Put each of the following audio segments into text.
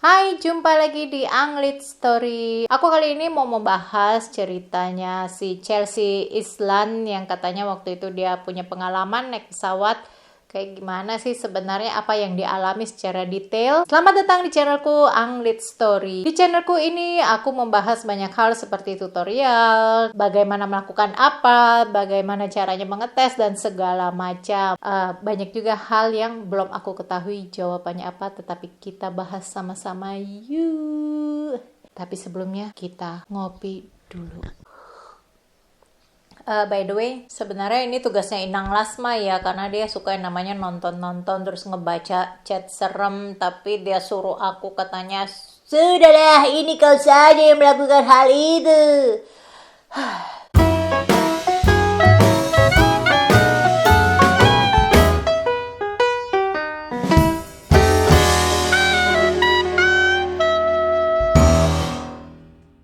Hai, jumpa lagi di Anglit Story. Aku kali ini mau membahas ceritanya si Chelsea Islan yang katanya waktu itu dia punya pengalaman naik pesawat. Kayak gimana sih sebenarnya apa yang dialami secara detail. Selamat datang di channelku Anglit Story. Di channelku ini aku membahas banyak hal seperti tutorial, bagaimana melakukan apa, bagaimana caranya mengetes dan segala macam. Banyak juga hal yang belum aku ketahui jawabannya apa, tetapi kita bahas sama-sama yuk. Tapi sebelumnya kita ngopi dulu. By the way, sebenarnya ini tugasnya Inang Lasma ya, karena dia suka yang namanya nonton-nonton terus ngebaca chat serem, tapi dia suruh aku katanya, sudahlah ini kau saja yang melakukan hal itu.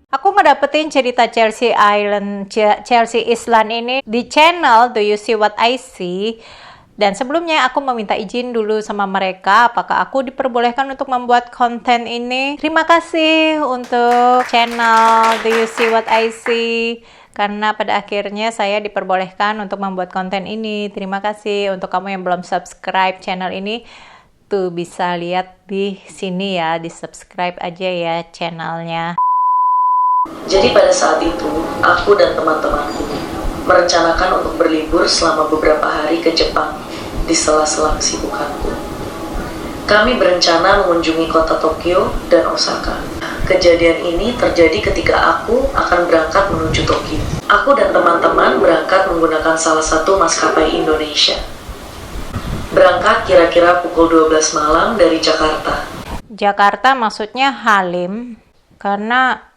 Aku ngedapetin cerita Chelsea Islan ini di channel Do You See What I See. Dan sebelumnya aku meminta izin dulu sama mereka apakah aku diperbolehkan untuk membuat konten ini. Terima kasih untuk channel Do You See What I See, karena pada akhirnya saya diperbolehkan untuk membuat konten ini. Terima kasih untuk kamu yang belum subscribe channel ini. Tuh bisa lihat di sini ya, di subscribe aja ya channelnya. Jadi pada saat itu, aku dan teman-temanku merencanakan untuk berlibur selama beberapa hari ke Jepang di sela-sela kesibukanku. Kami berencana mengunjungi kota Tokyo dan Osaka. Kejadian ini terjadi ketika aku akan berangkat menuju Tokyo. Aku dan teman-teman berangkat menggunakan salah satu maskapai Indonesia. Berangkat kira-kira pukul 12 malam dari Jakarta. Jakarta maksudnya Halim, karena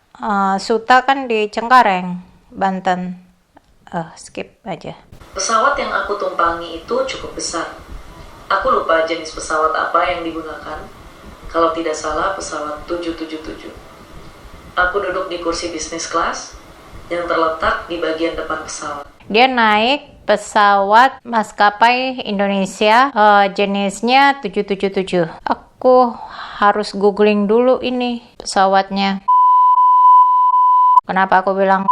Suta kan di Cengkareng, Banten. Skip aja. Pesawat yang aku tumpangi itu cukup besar. Aku lupa jenis pesawat apa yang digunakan. Kalau tidak salah pesawat 777. Aku duduk di kursi bisnis kelas yang terletak di bagian depan pesawat. Dia naik pesawat maskapai Indonesia, jenisnya 777. Aku harus googling dulu ini pesawatnya. Kenapa aku bilang?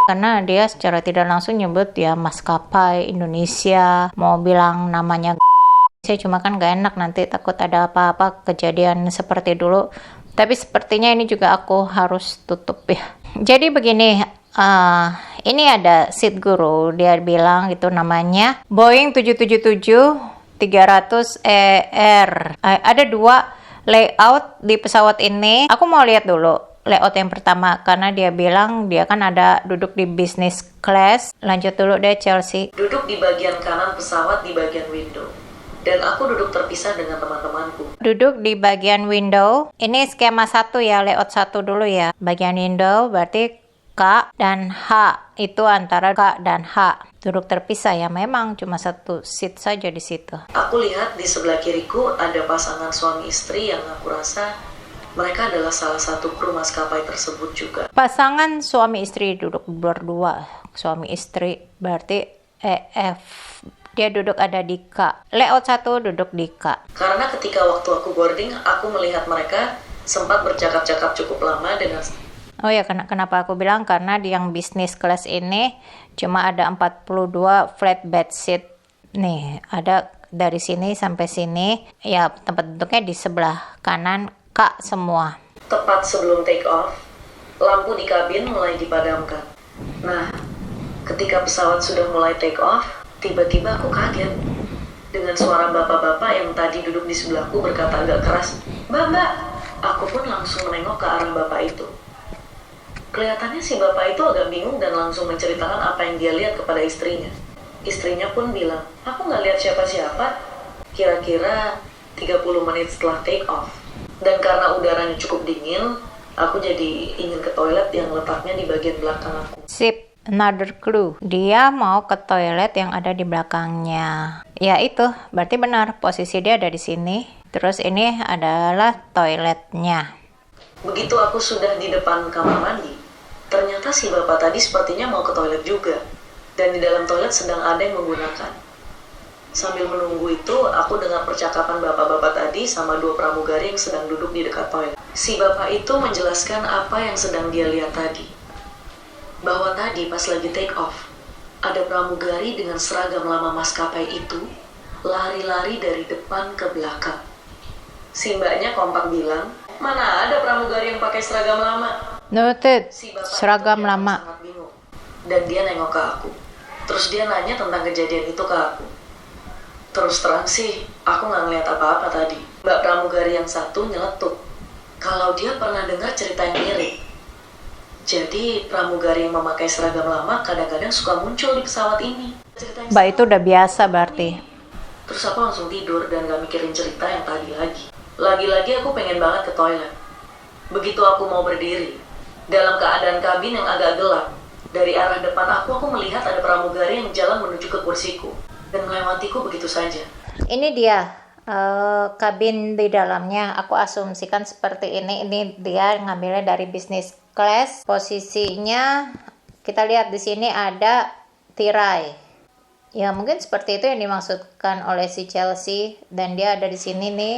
Karena dia secara tidak langsung nyebut ya maskapai Indonesia. Mau bilang namanya saya cuma kan gak enak, nanti takut ada apa-apa kejadian seperti dulu. Tapi sepertinya ini juga aku harus tutup ya. Jadi begini, ini ada seat guru, dia bilang itu namanya Boeing 777 300 ER. Ada dua layout di pesawat ini. Aku mau lihat dulu layout yang pertama, karena dia bilang dia kan ada duduk di business class. Lanjut dulu deh Chelsea. Duduk di bagian kanan pesawat di bagian window. Dan aku duduk terpisah dengan teman-temanku. Duduk di bagian window. Ini skema 1 ya, layout 1 dulu ya. Bagian window berarti K dan H. Itu antara K dan H. Duduk terpisah ya, memang cuma satu seat saja di situ. Aku lihat di sebelah kiriku ada pasangan suami istri yang aku rasa mereka adalah salah satu kru maskapai tersebut juga. Pasangan suami istri duduk berdua. Suami istri berarti EF. Dia duduk ada di K. Layout 1 duduk di K. Karena ketika waktu aku boarding, aku melihat mereka sempat bercakap-cakap cukup lama dengan... Oh ya, kenapa aku bilang? Karena di yang business class ini cuma ada 42 flatbed seat. Nih, ada dari sini sampai sini. Ya, tempat duduknya di sebelah kanan K semua. Tepat sebelum take off, lampu di kabin mulai dipadamkan. Nah, ketika pesawat sudah mulai take off, tiba-tiba aku kaget dengan suara bapak-bapak yang tadi duduk di sebelahku berkata agak keras, "Mbak." Aku pun langsung menengok ke arah bapak itu. Kelihatannya si bapak itu agak bingung dan langsung menceritakan apa yang dia lihat kepada istrinya. Istrinya pun bilang, "Aku nggak lihat siapa-siapa." Kira-kira 30 menit setelah take off. Dan karena udaranya cukup dingin, aku jadi ingin ke toilet yang letaknya di bagian belakang aku. Sip, another clue. Dia mau ke toilet yang ada di belakangnya. Ya itu, berarti benar. Posisi dia ada di sini. Terus ini adalah toiletnya. Begitu aku sudah di depan kamar mandi, ternyata si bapak tadi sepertinya mau ke toilet juga. Dan di dalam toilet sedang ada yang menggunakan Sambil menunggu itu, aku dengar percakapan bapak-bapak tadi sama dua pramugari yang sedang duduk di dekat toilet. Si bapak itu menjelaskan apa yang sedang dia lihat tadi. Bahwa tadi pas lagi take off, ada pramugari dengan seragam lama maskapai itu lari-lari dari depan ke belakang. Si mbaknya kompak bilang, mana ada pramugari yang pakai seragam lama? Noted, Si bapak seragam itu lama. sangat bingung. Dan dia nengok ke aku. Terus dia nanya tentang kejadian itu ke aku. Terus terang sih, aku nggak ngeliat apa-apa tadi. Mbak pramugari yang satu nyeletuk kalau dia pernah dengar cerita yang mirip. Jadi pramugari yang memakai seragam lama kadang-kadang suka muncul di pesawat ini. Mbak itu udah biasa berarti. Terus aku langsung tidur dan gak mikirin cerita yang tadi lagi. Lagi-lagi aku pengen banget ke toilet. Begitu aku mau berdiri, dalam keadaan kabin yang agak gelap, dari arah depan aku melihat ada pramugari yang jalan menuju ke kursiku dan melewatiku begitu saja. Ini dia kabin di dalamnya. Aku asumsikan seperti ini. Ini dia ngambilnya dari business class. Posisinya kita lihat di sini ada tirai. Ya mungkin seperti itu yang dimaksudkan oleh si Chelsea, dan dia ada di sini nih.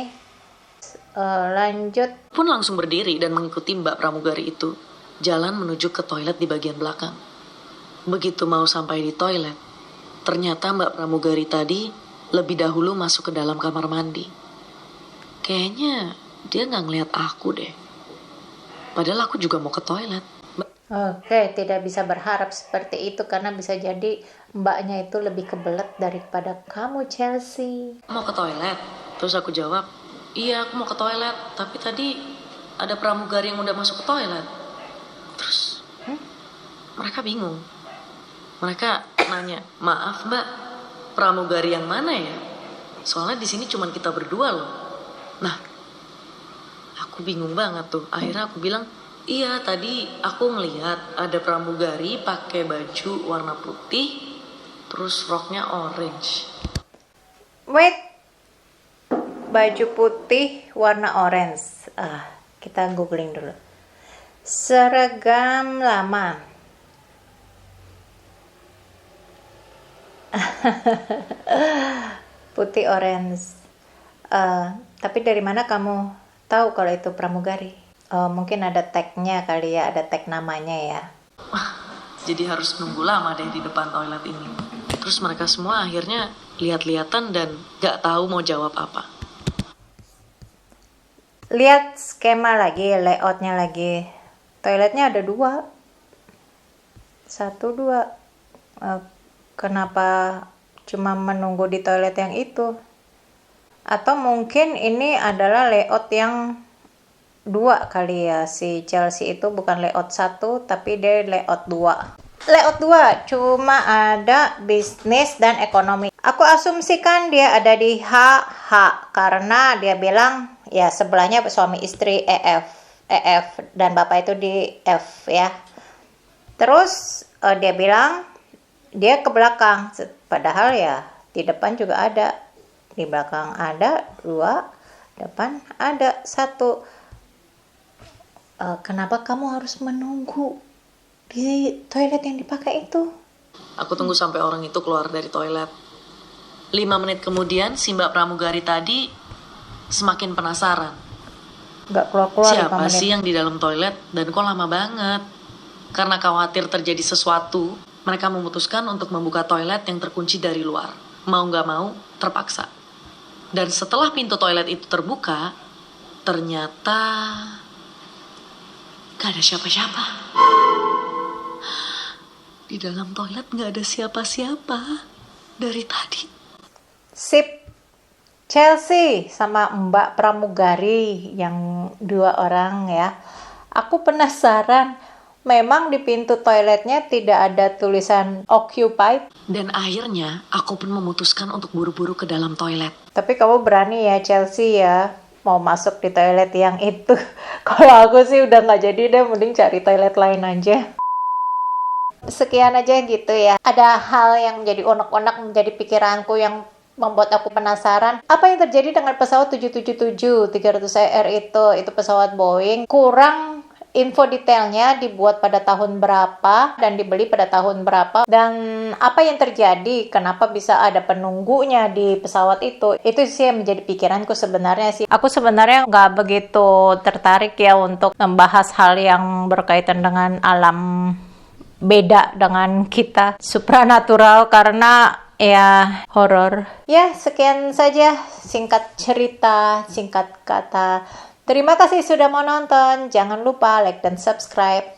Lanjut. Pun langsung berdiri dan mengikuti mbak pramugari itu jalan menuju ke toilet di bagian belakang. Begitu mau sampai di toilet, ternyata mbak pramugari tadi lebih dahulu masuk ke dalam kamar mandi. Kayaknya dia nggak ngeliat aku deh. Padahal aku juga mau ke toilet. Oke, tidak bisa berharap seperti itu karena bisa jadi mbaknya itu lebih kebelet daripada kamu, Chelsea. Mau ke toilet? Terus aku jawab, iya aku mau ke toilet. Tapi tadi ada pramugari yang udah masuk ke toilet. Terus mereka bingung. Mereka nanya, maaf mbak, pramugari yang mana ya? Soalnya di sini cuma kita berdua loh. Nah, aku bingung banget tuh. Akhirnya aku bilang, iya tadi aku ngelihat ada pramugari pakai baju warna putih, terus roknya orange. Wait, baju putih warna orange. Kita googling dulu. Seragam lama. Putih orange. Tapi dari mana kamu tahu kalau itu pramugari? Mungkin ada tagnya kali ya, ada tag namanya ya. Jadi harus nunggu lama deh di depan toilet ini. Terus mereka semua akhirnya lihat-lihatan dan gak tahu mau jawab apa. Lihat skema lagi, layoutnya lagi. Toiletnya ada 2. 1, 2. Kenapa cuma menunggu di toilet yang itu? Atau mungkin ini adalah layout yang 2 kali ya. Si Chelsea itu bukan layout 1 tapi dia layout 2. Layout 2 cuma ada bisnis dan ekonomi. Aku asumsikan dia ada di HH karena dia bilang ya sebelahnya suami istri EF dan bapak itu di F ya. Terus dia bilang dia ke belakang, padahal ya di depan juga ada, di belakang ada 2, depan ada 1. Kenapa kamu harus menunggu di toilet yang dipakai itu? Aku tunggu sampai orang itu keluar dari toilet. 5 menit kemudian si mbak pramugari tadi semakin penasaran. Gak keluar-keluar 5 Siapa menit. sih yang di dalam toilet dan kok lama banget? Karena khawatir terjadi sesuatu, mereka memutuskan untuk membuka toilet yang terkunci dari luar. Mau gak mau, terpaksa. Dan setelah pintu toilet itu terbuka, ternyata gak ada siapa-siapa. Di dalam toilet gak ada siapa-siapa dari tadi. Sip. Chelsea sama Mbak pramugari yang 2 orang ya. Aku penasaran, memang di pintu toiletnya tidak ada tulisan occupied. Dan akhirnya aku pun memutuskan untuk buru-buru ke dalam toilet. Tapi kamu berani ya Chelsea ya, mau masuk di toilet yang itu. Kalau aku sih udah nggak jadi deh, mending cari toilet lain aja. Sekian aja gitu ya. Ada hal yang menjadi unek-unek menjadi pikiranku yang membuat aku penasaran. Apa yang terjadi dengan pesawat 777-300ER itu pesawat Boeing kurang info detailnya dibuat pada tahun berapa dan dibeli pada tahun berapa, dan apa yang terjadi, kenapa bisa ada penunggunya di pesawat itu sih yang menjadi pikiranku sebenarnya sih. Aku sebenarnya nggak begitu tertarik ya untuk membahas hal yang berkaitan dengan alam beda dengan kita, supranatural, karena ya horor. Ya, sekian saja singkat cerita, singkat kata. Terima kasih sudah mau nonton. Jangan lupa like dan subscribe.